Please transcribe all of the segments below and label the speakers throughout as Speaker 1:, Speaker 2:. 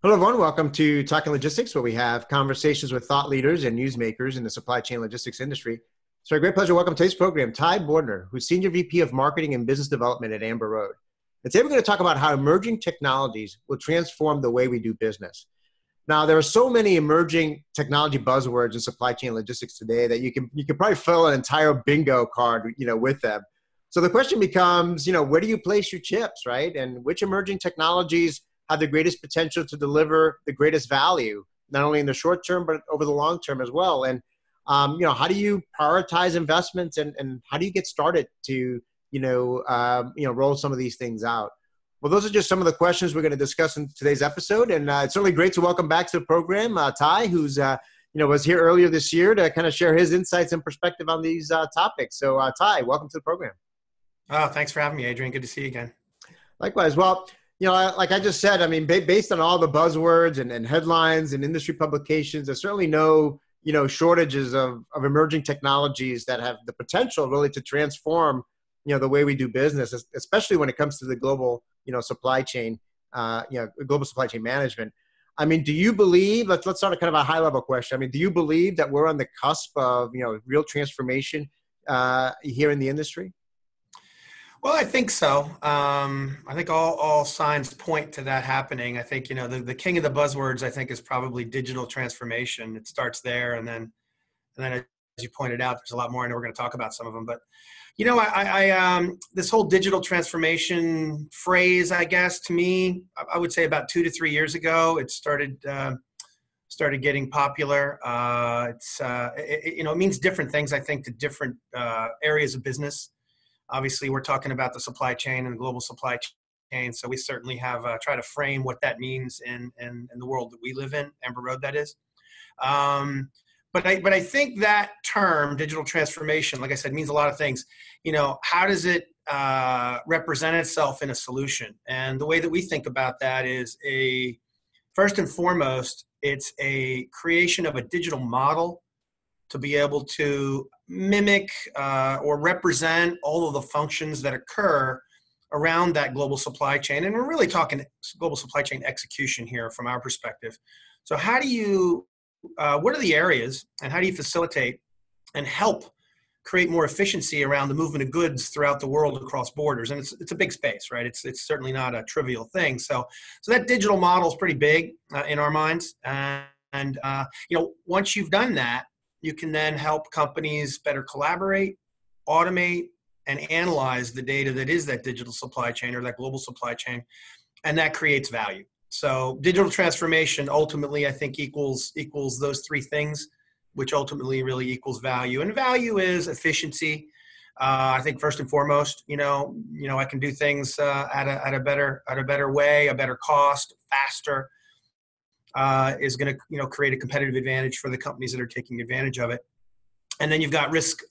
Speaker 1: Hello, everyone. Welcome to Talking Logistics, where we have conversations with thought leaders and newsmakers in the supply chain logistics industry. It's a great pleasure to welcome to today's program Ty Bordner, who's Senior VP of Marketing and Business Development at Amber Road. And today we're going to talk about how emerging technologies will transform the way we do business. Now, there are so many emerging technology buzzwords in supply chain logistics today that you can probably fill an entire bingo card, with them. So the question becomes, where do you place your chips, right? And which emerging technologies have the greatest potential to deliver the greatest value, not only in the short term, but over the long term as well. And, how do you prioritize investments and how do you get started to, roll some of these things out? Well, those are just some of the questions we're going to discuss in today's episode. And it's certainly great to welcome back to the program, Ty, who's, was here earlier this year to kind of share his insights and perspective on these topics. So Ty, welcome to the program.
Speaker 2: Oh, thanks for having me, Adrian. Good to see you again.
Speaker 1: Likewise. Well, like I just said, I mean, based on all the buzzwords and headlines and industry publications, there's certainly no, shortages of emerging technologies that have the potential really to transform, the way we do business, especially when it comes to the global, supply chain, global supply chain management. I mean, do you believe, let's start a kind of a high level question. I mean, do you believe that we're on the cusp of, real transformation here in the industry?
Speaker 2: Well, I think so. I think all signs point to that happening. I think, the king of the buzzwords, I think, is probably digital transformation. It starts there. And then as you pointed out, there's a lot more. I know we're going to talk about some of them. But, this whole digital transformation phrase, I guess, to me, I would say about 2 to 3 years ago, it started getting popular. It means different things, I think, to different areas of business. Obviously, we're talking about the supply chain and the global supply chain, so we certainly have tried to frame what that means in the world that we live in, Amber Road, that is. But I think that term, digital transformation, like I said, means a lot of things. How does it represent itself in a solution? And the way that we think about that is first and foremost, it's a creation of a digital model to be able to mimic or represent all of the functions that occur around that global supply chain. And we're really talking global supply chain execution here from our perspective. So how do you, what are the areas and how do you facilitate and help create more efficiency around the movement of goods throughout the world across borders? And it's a big space, right? It's certainly not a trivial thing. So that digital model is pretty big in our minds. And once you've done that, you can then help companies better collaborate, automate, and analyze the data that is that digital supply chain or that global supply chain, and that creates value. So digital transformation ultimately, I think, equals those three things, which ultimately really equals value. And value is efficiency. I think first and foremost, I can do things at a better way, a better cost, faster. Is going to create a competitive advantage for the companies that are taking advantage of it. And then you've got risk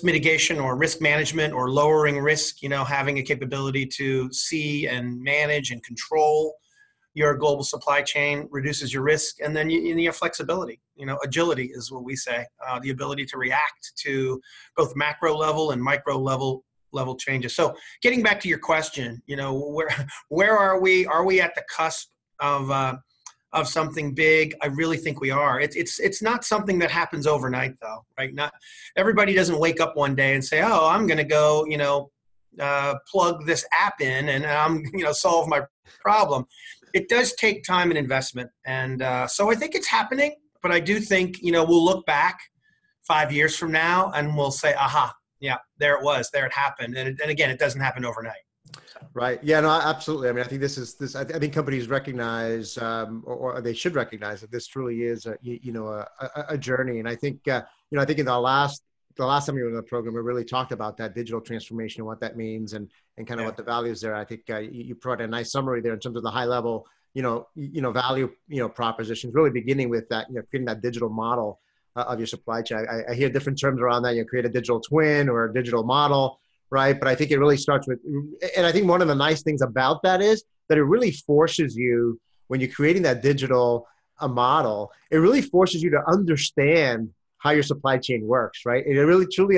Speaker 2: mitigation or risk management or lowering risk, having a capability to see and manage and control your global supply chain reduces your risk. And then you have flexibility, agility is what we say, the ability to react to both macro level and micro level changes. So getting back to your question, where are we? Are we at the cusp of something big? I really think we are. It's not something that happens overnight, though, right? Not everybody doesn't wake up one day and say, "Oh, I'm going to go, plug this app in and I'm, solve my problem." It does take time and investment, and so I think it's happening. But I do think we'll look back 5 years from now and we'll say, "Aha, yeah, there it was, there it happened." And again, it doesn't happen overnight.
Speaker 1: Right. Yeah, no, absolutely. I mean, I think I think companies recognize, or they should recognize that this truly is a journey. And I think, I think in the last time you were in the program, we really talked about that digital transformation and what that means and kind of what the values there. I think you provided a nice summary there in terms of the high level, value, propositions, really beginning with that, creating that digital model of your supply chain. I hear different terms around that, create a digital twin or a digital model. Right. But I think it really starts with, and I think one of the nice things about that is that it really forces you, when you're creating that digital model, it really forces you to understand how your supply chain works, right? It really truly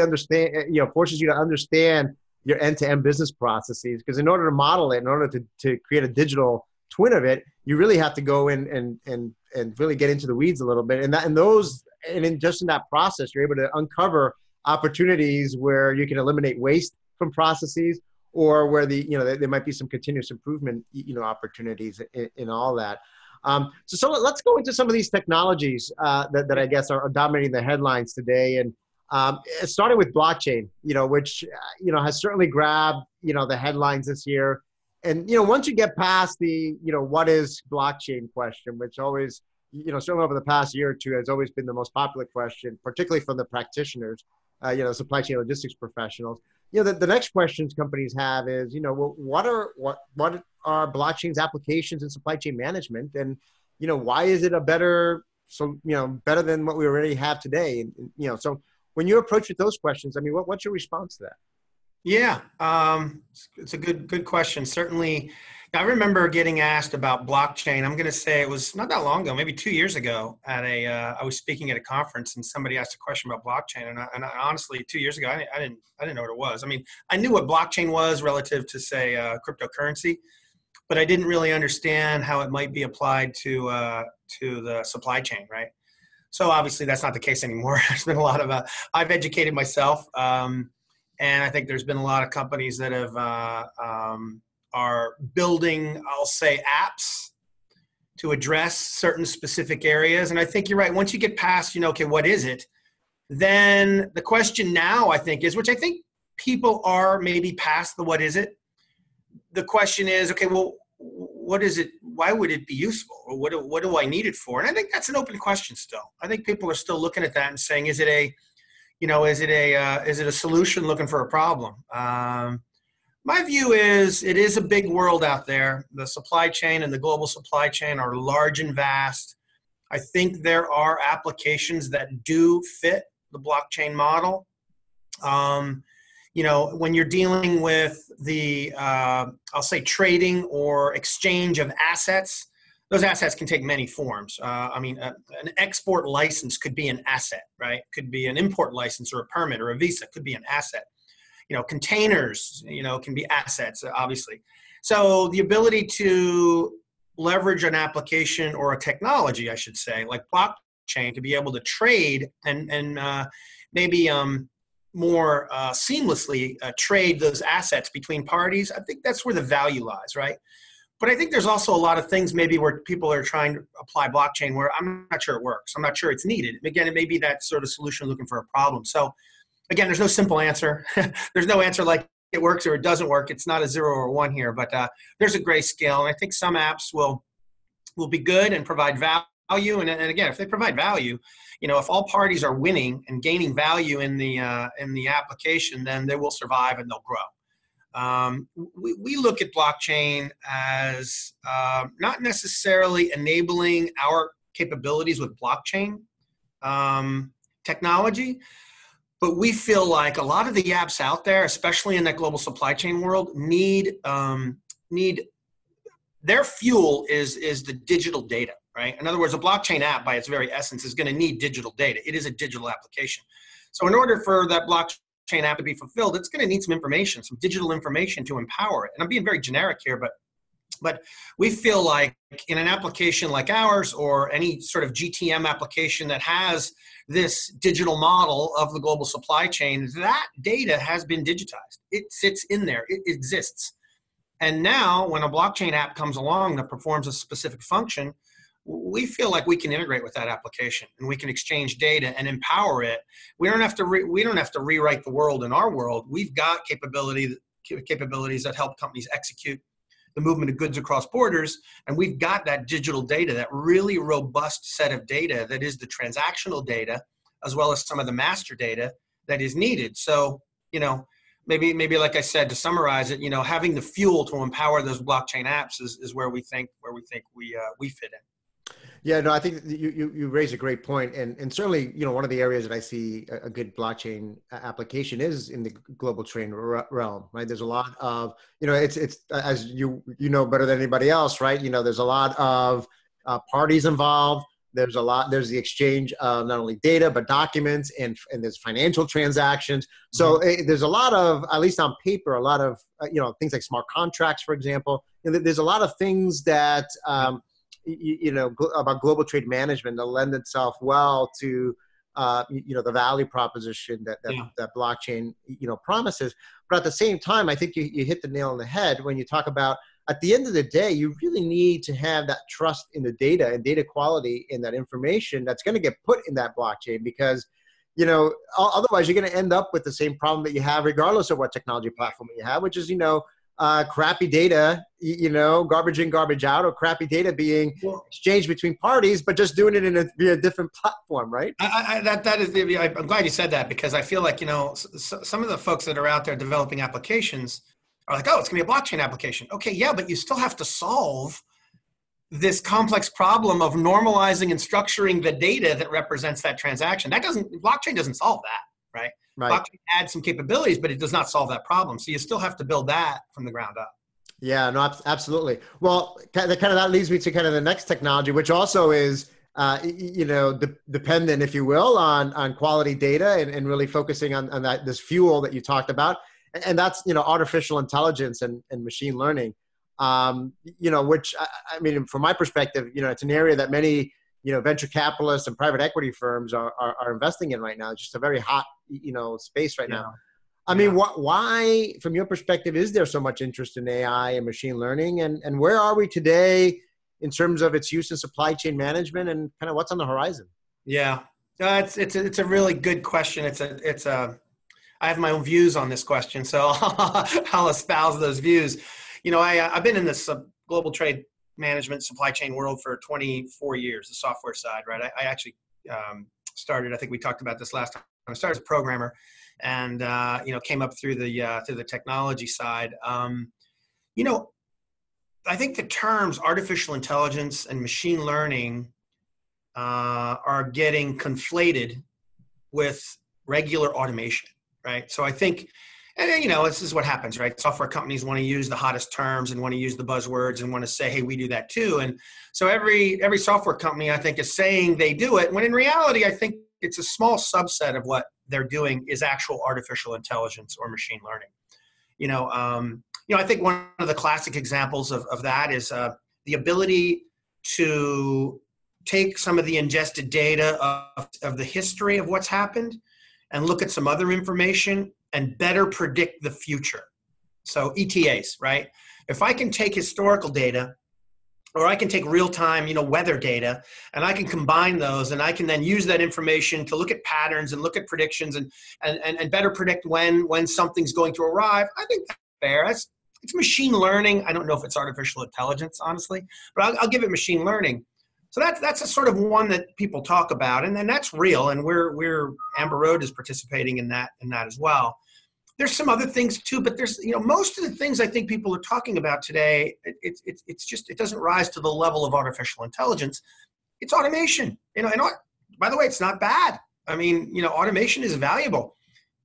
Speaker 1: forces you to understand your end-to-end business processes, because in order to model it, in order to create a digital twin of it, you really have to go in and really get into the weeds a little bit. And just in that process, you're able to uncover opportunities where you can eliminate waste from processes, or where there might be some continuous improvement, opportunities in all that. So let's go into some of these technologies that I guess are dominating the headlines today. And starting with blockchain, which, has certainly grabbed, the headlines this year. And, once you get past the, what is blockchain question, which always, certainly over the past year or two has always been the most popular question, particularly from the practitioners, supply chain logistics professionals. The next questions companies have is, well, what are blockchain's applications in supply chain management? And, why is it better than what we already have today? And so when you approach with those questions, I mean, what's your response to that?
Speaker 2: Yeah, it's a good question. Certainly, I remember getting asked about blockchain. I'm going to say it was not that long ago, maybe 2 years ago. I was speaking at a conference, and somebody asked a question about blockchain. And I honestly, 2 years ago, I didn't know what it was. I mean, I knew what blockchain was relative to, say, cryptocurrency, but I didn't really understand how it might be applied to the supply chain, right? So obviously, that's not the case anymore. There's been a lot of I've educated myself. And I think there's been a lot of companies that are building, I'll say, apps to address certain specific areas. And I think you're right. Once you get past, okay, what is it? Then the question now, I think, is, which I think people are maybe past the what is it. The question is, okay, well, what is it? Why would it be useful? Or what do I need it for? And I think that's an open question still. I think people are still looking at that and saying, is it a solution looking for a problem? My view is it is a big world out there. The supply chain and the global supply chain are large and vast. I think there are applications that do fit the blockchain model. When you're dealing with the, I'll say, trading or exchange of assets, those assets can take many forms. An export license could be an asset, right? Could be an import license or a permit or a visa could be an asset. Containers, can be assets, obviously. So the ability to leverage an application or a technology, I should say, like blockchain, to be able to trade and maybe more seamlessly trade those assets between parties, I think that's where the value lies, right? But I think there's also a lot of things maybe where people are trying to apply blockchain where I'm not sure it works. I'm not sure it's needed. Again, it may be that sort of solution looking for a problem. So again, there's no simple answer. There's no answer like it works or it doesn't work. It's not a 0 or 1 here, but there's a gray scale. And I think some apps will be good and provide value. And again, if they provide value, if all parties are winning and gaining value in the application, then they will survive and they'll grow. We look at blockchain as not necessarily enabling our capabilities with blockchain technology, but we feel like a lot of the apps out there, especially in that global supply chain world, need their fuel is the digital data, right? In other words, a blockchain app by its very essence is going to need digital data. It is a digital application. So in order for that blockchain app to be fulfilled, it's going to need some information, some digital information to empower it. And I'm being very generic here, but we feel like in an application like ours or any sort of GTM application that has this digital model of the global supply chain, that data has been digitized. It sits in there. It exists. And now when a blockchain app comes along that performs a specific function, we feel like we can integrate with that application and we can exchange data and empower it. We don't have to rewrite the world in our world. We've got capabilities that help companies execute the movement of goods across borders. And we've got that digital data, that really robust set of data that is the transactional data, as well as some of the master data that is needed. So, maybe like I said, to summarize it, having the fuel to empower those blockchain apps is where we think we fit in.
Speaker 1: Yeah, no, I think you raise a great point. And certainly, one of the areas that I see a good blockchain application is in the global trade realm, right? There's a lot of, it's as you know better than anybody else, right? There's a lot of parties involved. There's the exchange of not only data, but documents and there's financial transactions. So there's a lot of, at least on paper, a lot of, things like smart contracts, for example. There's a lot of things that, about global trade management that lend itself well to, the value proposition that blockchain, promises. But at the same time, I think you hit the nail on the head when you talk about, at the end of the day, you really need to have that trust in the data and data quality in that information that's going to get put in that blockchain, because, otherwise you're going to end up with the same problem that you have regardless of what technology platform you have, which is, crappy data, garbage in, garbage out, or crappy data being exchanged between parties, but just doing it via a different platform, right?
Speaker 2: I'm glad you said that, because I feel like, some of the folks that are out there developing applications are like, oh, it's going to be a blockchain application. Okay, yeah, but you still have to solve this complex problem of normalizing and structuring the data that represents that transaction. Blockchain doesn't solve that, right?
Speaker 1: Right.
Speaker 2: Blockchain adds some capabilities, but it does not solve that problem. So you still have to build that from the ground up.
Speaker 1: Yeah, no, absolutely. Well, that leads me to kind of the next technology, which also is, dependent, if you will, on quality data and really focusing on this fuel that you talked about. And that's, artificial intelligence and machine learning, which, I mean, from my perspective, it's an area that many, venture capitalists and private equity firms are investing in right now. It's just a very hot, space right now. I mean, why, from your perspective, is there so much interest in AI and machine learning? And where are we today in terms of its use in supply chain management, and kind of what's on the horizon?
Speaker 2: Yeah, it's a really good question. I have my own views on this question, so I'll espouse those views. I've been in this global trade management supply chain world for 24 years, the software side, right? I actually started, I think we talked about this last time, I started as a programmer and, came up through the technology side. I think the terms artificial intelligence and machine learning are getting conflated with regular automation. Right. So I think, and this is what happens, right? Software companies want to use the hottest terms and want to use the buzzwords and want to say, hey, we do that too. And so every software company, I think, is saying they do it, when in reality, I think it's a small subset of what they're doing is actual artificial intelligence or machine learning. I think one of the classic examples of that is the ability to take some of the ingested data of the history of what's happened and look at some other information and better predict the future. So ETAs, right? If I can take historical data, or I can take real-time, weather data, and I can combine those, and I can then use that information to look at patterns and look at predictions and better predict when something's going to arrive, I think that's fair. It's machine learning. I don't know if it's artificial intelligence, honestly, but I'll give it machine learning. So that's a sort of one that people talk about, and then that's real, and we're Amber Road is participating in that as well. There's some other things too, but there's most of the things I think people are talking about today, it's just, it doesn't rise to the level of artificial intelligence. It's automation. And by the way, it's not bad. I mean, automation is valuable.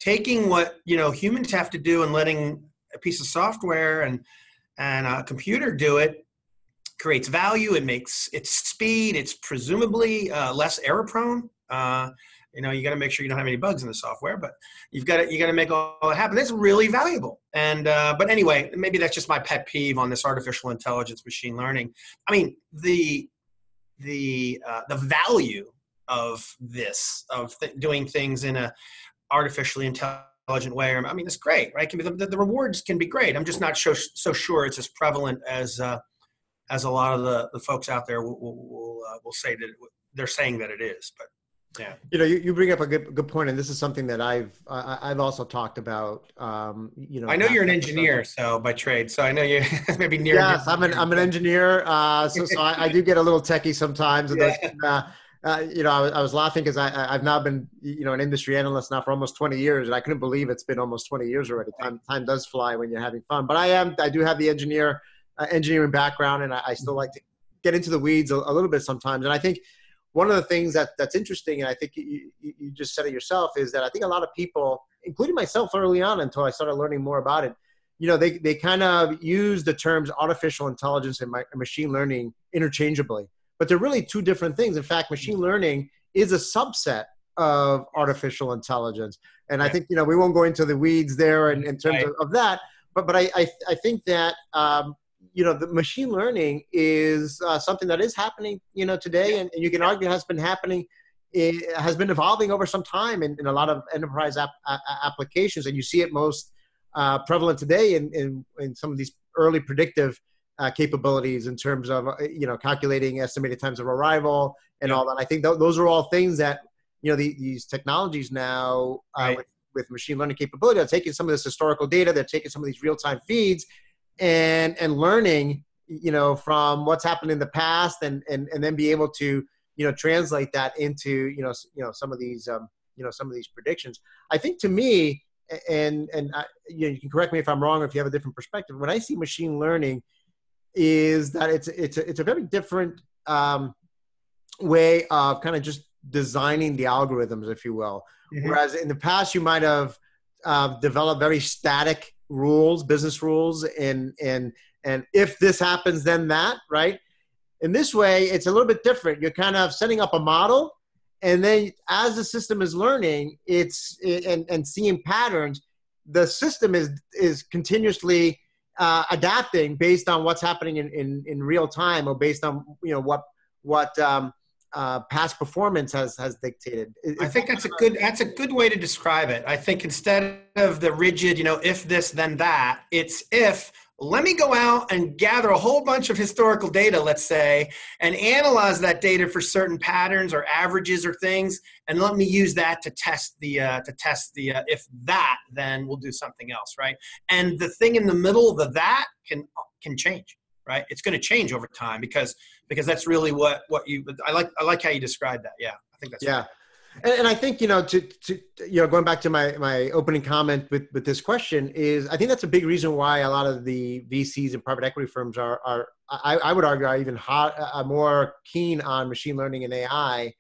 Speaker 2: Taking what humans have to do and letting a piece of software and a computer do it creates value. It makes its speed. It's presumably less error prone. You got to make sure you don't have any bugs in the software, but you got to make all that happen. That's really valuable. And but anyway, maybe that's just my pet peeve on this artificial intelligence, machine learning. I mean, the value of this, doing things in a artificially intelligent way, I mean, it's great, right? The rewards can be great. I'm just not so sure it's as prevalent as a lot of the folks out there will say that they're saying that it is, but. Yeah.
Speaker 1: You bring up a good point, and this is something that I've also talked about.
Speaker 2: I know you're an engineer, so by trade, so I know you maybe near.
Speaker 1: Yes, I'm an engineer, so I do get a little techie sometimes. Yeah. I was laughing because I've now been an industry analyst now for almost 20 years, and I couldn't believe it's been almost 20 years already. Time does fly when you're having fun. But I do have the engineering background, and I still like to get into the weeds a little bit sometimes. And I think one of the things that's interesting, and I think you just said it yourself, is that I think a lot of people, including myself early on until I started learning more about it, they kind of use the terms artificial intelligence and machine learning interchangeably. But they're really two different things. In fact, machine learning is a subset of artificial intelligence. And I think, we won't go into the weeds there in terms of that. But I think that, the machine learning is something that is happening, today, and you can argue has been happening. It has been evolving over some time in a lot of enterprise applications, and you see it most prevalent today in some of these early predictive capabilities in terms of calculating estimated times of arrival and all that. I think those are all things that these technologies now with machine learning capability are taking some of this historical data, they're taking some of these real-time feeds and learning from what's happened in the past and then be able to translate that into some of these some of these predictions. I think to me, and you can correct me if I'm wrong or if you have a different perspective, when I see machine learning is that it's a very different way of kind of just designing the algorithms, if you will. Mm-hmm. Whereas in the past you might have developed very static rules, business rules, and if this happens, then that, right? In this way, it's a little bit different. You're kind of setting up a model, and then as the system is learning, and seeing patterns, the system is continuously adapting based on what's happening in real time, or based on what past performance has dictated.
Speaker 2: I think that's a good way to describe it. I think instead of the rigid, if this then that, it's if. Let me go out and gather a whole bunch of historical data, let's say, and analyze that data for certain patterns or averages or things, and let me use that to test the if that, then we'll do something else, right? And the thing in the middle, the that can change, right? It's going to change over time because that's really what you. I like how you described that. Yeah, I think that's
Speaker 1: right. And I think, going back to my opening comment with this question is, I think that's a big reason why a lot of the VCs and private equity firms I would argue, are even more keen on machine learning and AI,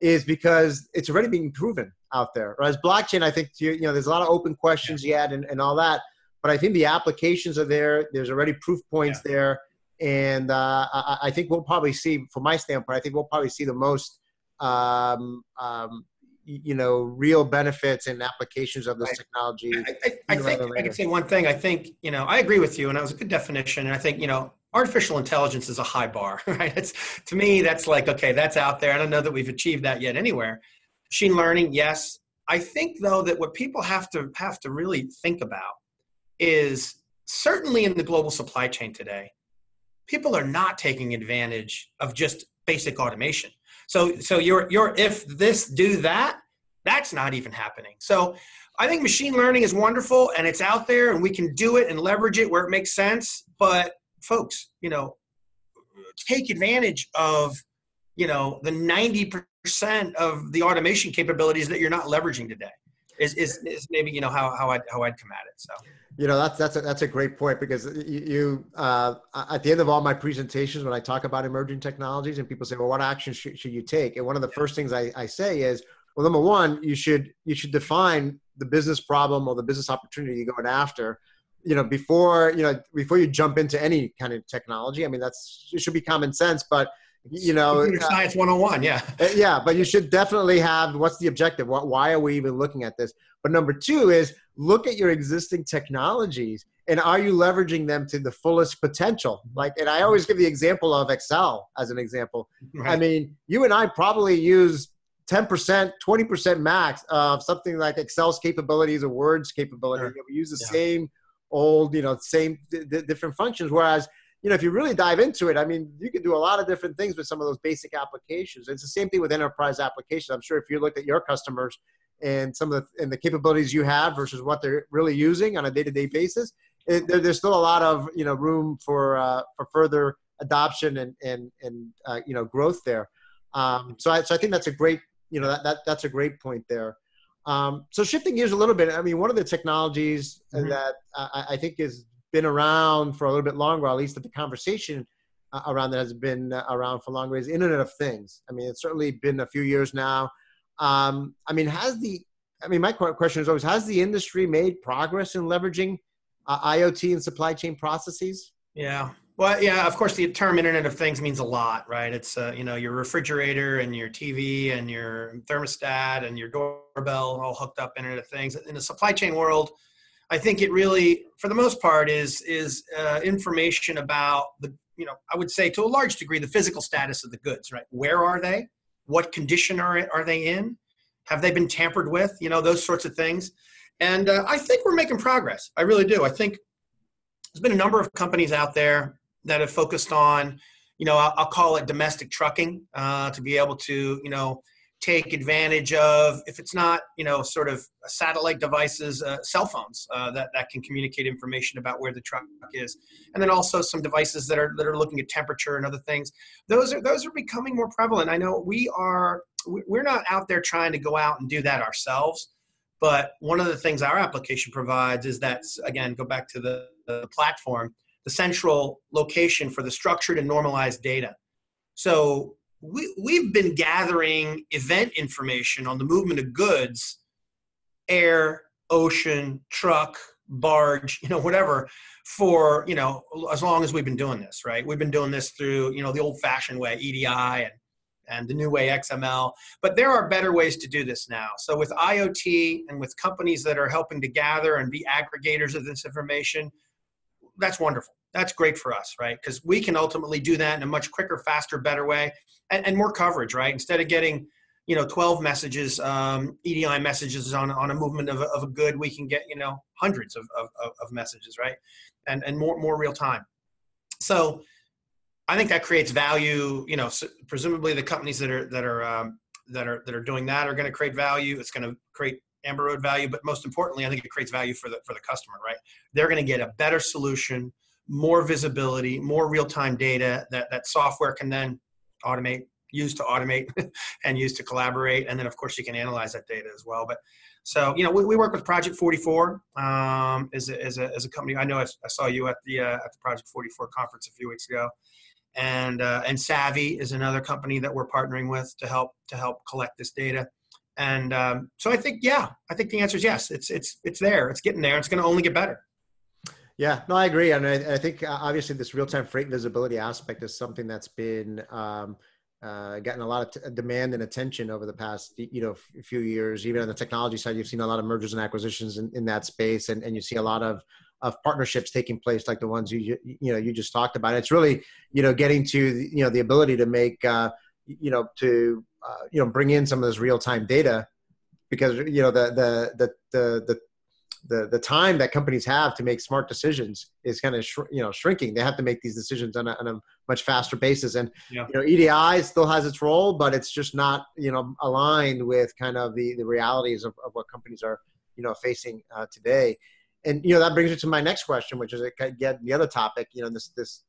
Speaker 1: is because it's already being proven out there. Whereas blockchain, I think, there's a lot of open questions yet and all that, but I think the applications are there. There's already proof points there. And I think we'll probably see, from my standpoint, the most real benefits and applications of this technology.
Speaker 2: I think I can say one thing. I think, I agree with you, and that was a good definition. And I think, artificial intelligence is a high bar, right? To me, that's like, okay, that's out there. I don't know that we've achieved that yet anywhere. Machine learning, yes. I think, though, that what people have to really think about is, certainly in the global supply chain today, people are not taking advantage of just basic automation. So your if this do that, that's not even happening. So I think machine learning is wonderful, and it's out there, and we can do it and leverage it where it makes sense. But folks, take advantage of the 90% of the automation capabilities that you're not leveraging today. Is maybe how I'd come at it. So.
Speaker 1: That's a great point, because you at the end of all my presentations, when I talk about emerging technologies and people say, well, what action should you take? And one of the first things I say is, well, number one, you should define the business problem or the business opportunity you're going after, before you jump into any kind of technology. I mean, it should be common sense, but
Speaker 2: computer science 101, yeah.
Speaker 1: Yeah, but you should definitely have, what's the objective? Why are we even looking at this? But number two is, look at your existing technologies, and are you leveraging them to the fullest potential? And I always give the example of Excel as an example. Right. I mean, you and I probably use 10%, 20% max of something like Excel's capabilities or Word's capability. Sure. We use the same old, different functions. Whereas, if you really dive into it, I mean, you can do a lot of different things with some of those basic applications. It's the same thing with enterprise applications. I'm sure if you look at your customers and the capabilities you have versus what they're really using on a day-to-day basis, there's still a lot of room for further adoption and growth there. So I think that's a great that's a great point there. So shifting gears a little bit, I mean, one of the technologies that I think has been around for a little bit longer, or at least that the conversation around that has been around for longer, is Internet of Things. I mean, it's certainly been a few years now. My question is always, has the industry made progress in leveraging IoT and supply chain processes?
Speaker 2: Yeah. Well, yeah, of course, the term Internet of Things means a lot, right? It's, your refrigerator and your TV and your thermostat and your doorbell all hooked up Internet of Things. In the supply chain world, I think it really, for the most part, is information about the, I would say to a large degree, the physical status of the goods, right? Where are they? What condition are they in? Have they been tampered with? Those sorts of things. And I think we're making progress. I really do. I think there's been a number of companies out there that have focused on, I'll call it domestic trucking, to be able to, take advantage of, if it's not, sort of satellite devices, cell phones that can communicate information about where the truck is, and then also some devices that are looking at temperature and other things. Those are becoming more prevalent. I know we're not out there trying to go out and do that ourselves, but one of the things our application provides is that, again, go back to the platform, the central location for the structured and normalized data. So we've been gathering event information on the movement of goods, air, ocean, truck, barge, whatever, for, as long as we've been doing this, right? We've been doing this through, the old fashioned way, EDI and the new way, XML, but there are better ways to do this now. So with IoT and with companies that are helping to gather and be aggregators of this information, that's wonderful. That's great for us, right? Because we can ultimately do that in a much quicker, faster, better way, and more coverage, right? Instead of getting, 12 messages, EDI messages on a movement of a good, we can get, hundreds of messages, right? And more real time. So I think that creates value. So presumably the companies that are doing that are going to create value. It's going to create Amber Road value, but most importantly, I think it creates value for the customer, right? They're going to get a better solution, more visibility, more real-time data that software can then use to automate and use to collaborate. And then of course you can analyze that data as well. But so, we work with Project 44 as a company. I know I saw you at the Project 44 conference a few weeks ago. And Savvy is another company that we're partnering with to help collect this data. And so I think the answer is yes. It's there. It's getting there. It's going to only get better.
Speaker 1: Yeah, no, I agree. And I think obviously this real-time freight visibility aspect is something that's been gotten a lot of demand and attention over the past, few years. Even on the technology side, you've seen a lot of mergers and acquisitions in that space, and you see a lot of partnerships taking place, like the ones you just talked about. It's really, getting to the ability to make bring in some of this real-time data, because the time that companies have to make smart decisions is kind of shrinking. They have to make these decisions on a much faster basis, and EDI still has its role, but it's just not aligned with kind of the realities of what companies are facing today. And that brings me to my next question, which is again the other topic. This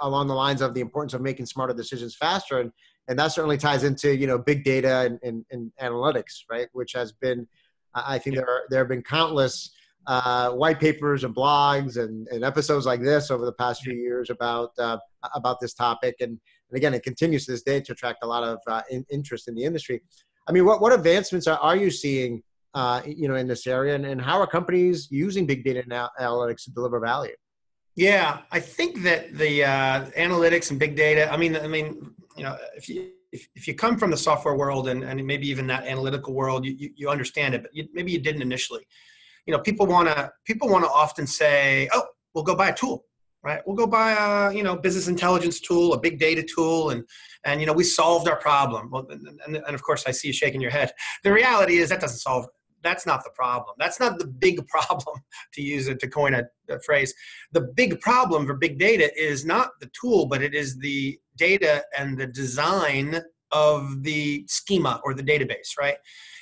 Speaker 1: along the lines of the importance of making smarter decisions faster, and that certainly ties into big data and analytics, right? Which has been, I think there have been countless white papers and blogs and episodes like this over the past few years about this topic, and again it continues to this day to attract a lot of interest in the industry. I mean, what advancements are you seeing in this area, and how are companies using big data and analytics to deliver value?
Speaker 2: Yeah, I think that the analytics and big data. I mean, if you come from the software world and maybe even that analytical world, you understand it, but maybe you didn't initially. People want to often say, "Oh, we'll go buy a tool, right? We'll go buy a business intelligence tool, a big data tool, and we solved our problem." Well, and of course, I see you shaking your head. The reality is that doesn't solve. That's not the problem. That's not the big problem, to coin a phrase. The big problem for big data is not the tool, but it is the data and the design of the schema or the database, right?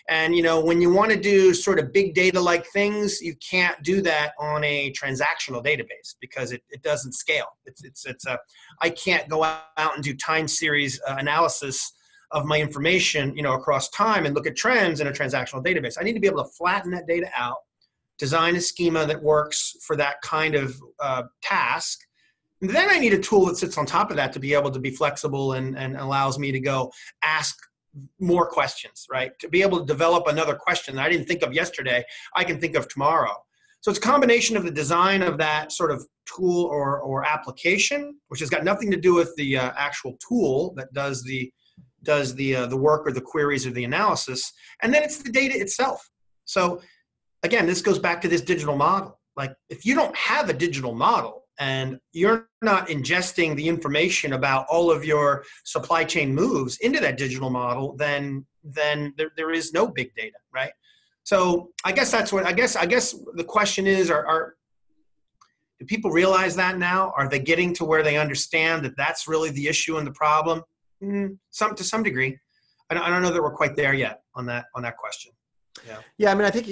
Speaker 2: And, when you want to do sort of big data-like things, you can't do that on a transactional database because it doesn't scale. I can't go out and do time series analysis of my information, across time and look at trends in a transactional database. I need to be able to flatten that data out, design a schema that works for that kind of task. And then I need a tool that sits on top of that to be able to be flexible and allows me to go ask more questions, right? To be able to develop another question that I didn't think of yesterday, I can think of tomorrow. So it's a combination of the design of that sort of tool or application, which has got nothing to do with the actual tool that does the work or the queries or the analysis, and then it's the data itself. So again, this goes back to this digital model. Like if you don't have a digital model and you're not ingesting the information about all of your supply chain moves into that digital model, then there is no big data, right? So I guess that's what I guess the question is: do people realize that now? Are they getting to where they understand that that's really the issue and the problem? To some degree. I don't know that we're quite there yet on that question. Yeah.
Speaker 1: Yeah, I mean, I think,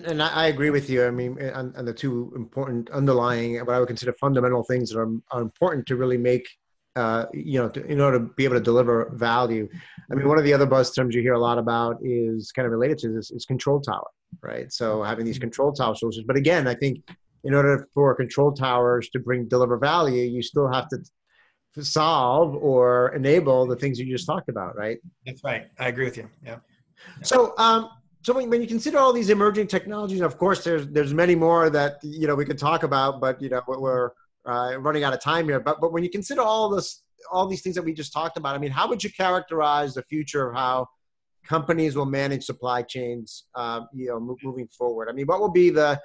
Speaker 1: and I agree with you. I mean, on the two important underlying, what I would consider fundamental things that are important to really make, in order to be able to deliver value. I mean, one of the other buzz terms you hear a lot about is kind of related to this is control tower, right? So having these control tower solutions. But again, I think in order for control towers to deliver value, you still have to solve or enable the things you just talked about, right?
Speaker 2: That's right. I agree with you. Yeah.
Speaker 1: So, so when you consider all these emerging technologies, of course, there's many more that we could talk about, but we're running out of time here. But when you consider all these things that we just talked about, I mean, how would you characterize the future of how companies will manage supply chains, moving forward? I mean, what will be the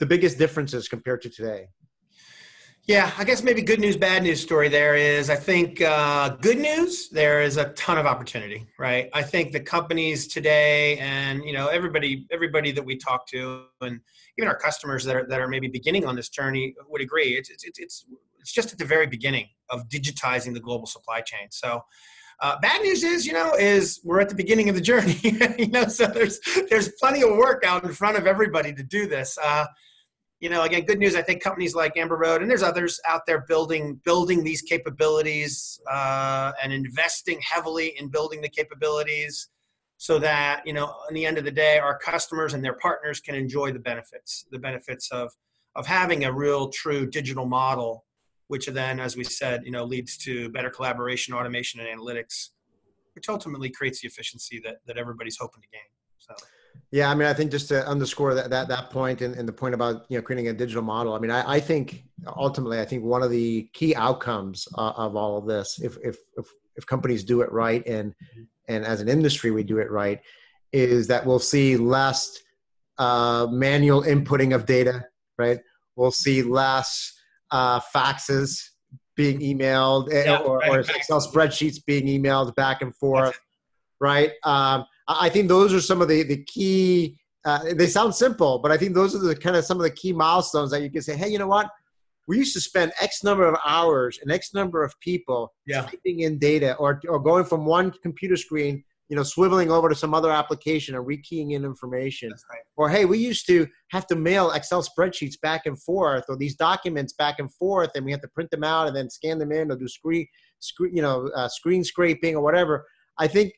Speaker 1: biggest differences compared to today?
Speaker 2: Yeah, I guess maybe good news, bad news story there is, I think good news, there is a ton of opportunity, right? I think the companies today and, everybody that we talk to and even our customers that are maybe beginning on this journey would agree. It's just at the very beginning of digitizing the global supply chain. So bad news is we're at the beginning of the journey, so there's plenty of work out in front of everybody to do this. Again, good news, I think companies like Amber Road, and there's others out there building these capabilities and investing heavily in building the capabilities so that, in the end of the day, our customers and their partners can enjoy the benefits of having a real true digital model, which then, as we said, leads to better collaboration, automation, and analytics, which ultimately creates the efficiency that everybody's hoping to gain. So.
Speaker 1: Yeah, I mean, I think just to underscore that point and the point about creating a digital model. I mean, I think ultimately, one of the key outcomes of all of this, if companies do it right and as an industry we do it right, is that we'll see less manual inputting of data, right? We'll see less faxes being emailed or Excel spreadsheets being emailed back and forth, right? I think those are some of the key, they sound simple, but I think those are some of the key milestones that you can say, hey, you know what? We used to spend X number of hours and X number of people typing in data or going from one computer screen, swiveling over to some other application and rekeying in information.
Speaker 2: That's right.
Speaker 1: Or, hey, we used to have to mail Excel spreadsheets back and forth or these documents back and forth, and we have to print them out and then scan them in or do screen scraping or whatever. I think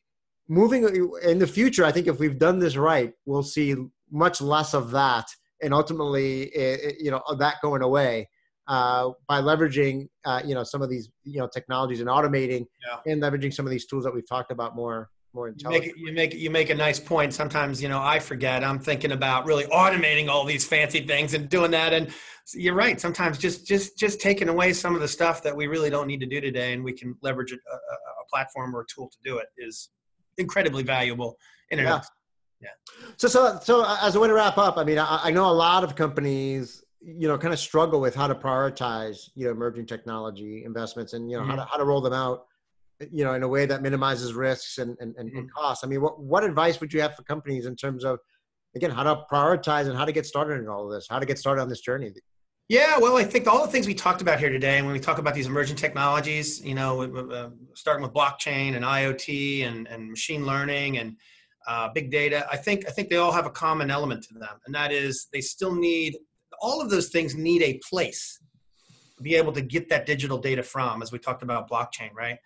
Speaker 1: moving in the future, I think if we've done this right, we'll see much less of that, and ultimately, that going away by leveraging, some of these, technologies and automating and leveraging some of these tools that we've talked about more intelligently.
Speaker 2: You make a nice point. Sometimes, I forget. I'm thinking about really automating all these fancy things and doing that. And you're right. Sometimes just taking away some of the stuff that we really don't need to do today, and we can leverage a platform or a tool to do it is incredibly valuable in and of. Yeah.
Speaker 1: So as a way to wrap up, I mean, I know a lot of companies, kind of struggle with how to prioritize, emerging technology investments and, how to roll them out, in a way that minimizes risks and costs. I mean, what advice would you have for companies in terms of, again, how to prioritize and how to get started in all of this, how to get started on this journey?
Speaker 2: Yeah, well, I think all the things we talked about here today, and when we talk about these emerging technologies, starting with blockchain and IoT and machine learning and big data, I think they all have a common element to them, and that is they still need, all of those things need a place to be able to get that digital data from, as we talked about blockchain, right?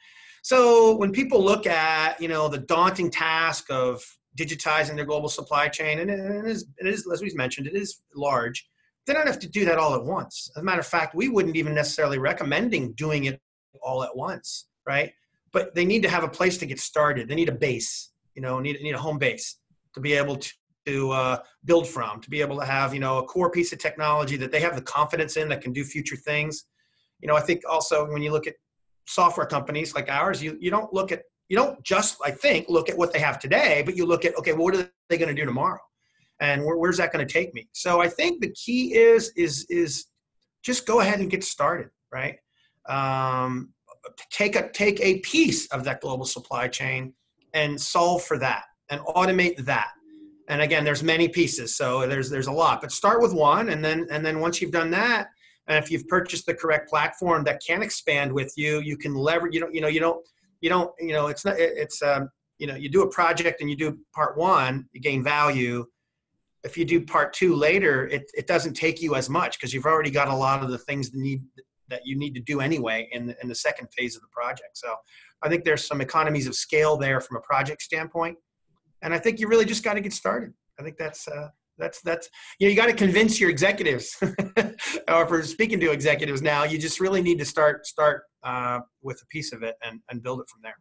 Speaker 2: So when people look at, the daunting task of digitizing their global supply chain, and it is, as we've mentioned, it is large. They don't have to do that all at once. As a matter of fact, we wouldn't even necessarily recommending doing it all at once, right? But they need to have a place to get started. They need a base, need a home base to be able to build from, to be able to have, a core piece of technology that they have the confidence in that can do future things. I think also when you look at software companies like ours, you don't just, I think, look at what they have today, but you look at, okay, well, what are they going to do tomorrow? and where's that going to take me? So I think the key is just go ahead and get started, right? Take a piece of that global supply chain and solve for that and automate that. And again, there's many pieces, so there's a lot. But start with one, and then once you've done that, and if you've purchased the correct platform that can expand with you, you can leverage. You do a project and you do part one, you gain value. If you do part two later, it doesn't take you as much because you've already got a lot of the things that you need to do anyway in the second phase of the project. So I think there's some economies of scale there from a project standpoint. And I think you really just got to get started. I think that's you got to convince your executives, or if we're speaking to executives now, you just really need to start with a piece of it and build it from there.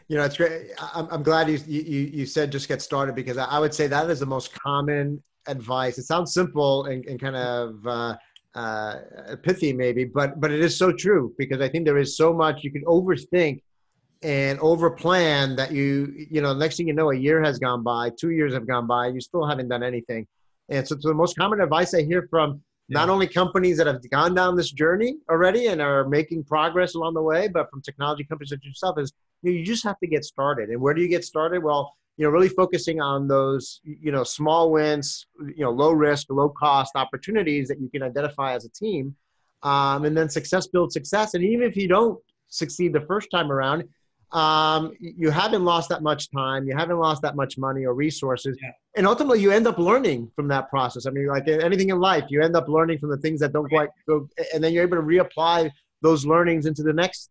Speaker 1: It's great. I'm glad you said just get started, because I would say that is the most common advice. It sounds simple and kind of pithy maybe, but it is so true, because I think there is so much you can overthink and over plan that next thing you know, a year has gone by, 2 years have gone by, you still haven't done anything. And so the most common advice I hear from not only companies that have gone down this journey already and are making progress along the way, but from technology companies like yourself is you just have to get started. And where do you get started? Well, really focusing on those, small wins, low risk, low cost opportunities that you can identify as a team. And then success builds success. And even if you don't succeed the first time around, you haven't lost that much time, you haven't lost that much money or resources, and ultimately you end up learning from that process. I mean, like anything in life, you end up learning from the things that don't quite go, and then you're able to reapply those learnings into the next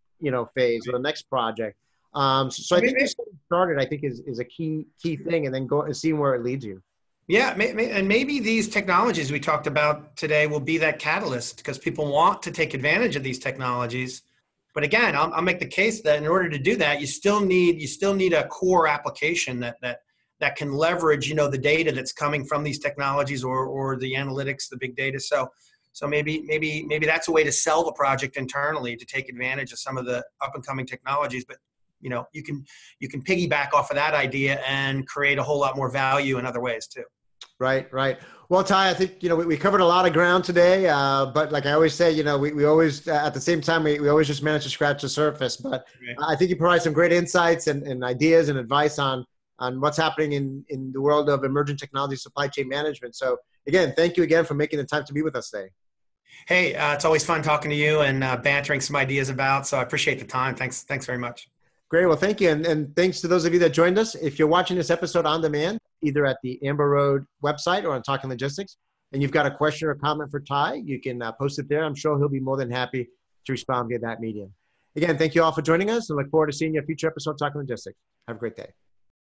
Speaker 1: phase or the next project. So I think just getting started, I think is a key thing, and then go and seeing where it leads you.
Speaker 2: Yeah, and maybe these technologies we talked about today will be that catalyst, because people want to take advantage of these technologies. But again, I'll make the case that in order to do that, you still need a core application that can leverage, the data that's coming from these technologies or the analytics, the big data. So maybe that's a way to sell the project internally to take advantage of some of the up and coming technologies. But you can piggyback off of that idea and create a whole lot more value in other ways too.
Speaker 1: Right. Well, Ty, I think, we covered a lot of ground today, but like I always say, we always, at the same time, we always just manage to scratch the surface. But I think you provide some great insights and ideas and advice on what's happening in the world of emerging technology, supply chain management. So again, thank you again for making the time to be with us today.
Speaker 2: Hey, it's always fun talking to you and bantering some ideas about, so I appreciate the time. Thanks very much.
Speaker 1: Great. Well, thank you. And thanks to those of you that joined us. If you're watching this episode on demand, either at the Amber Road website or on Talking Logistics, and you've got a question or comment for Ty, you can post it there. I'm sure he'll be more than happy to respond via that medium. Again, thank you all for joining us, and look forward to seeing you at future episode of Talking Logistics. Have a great day.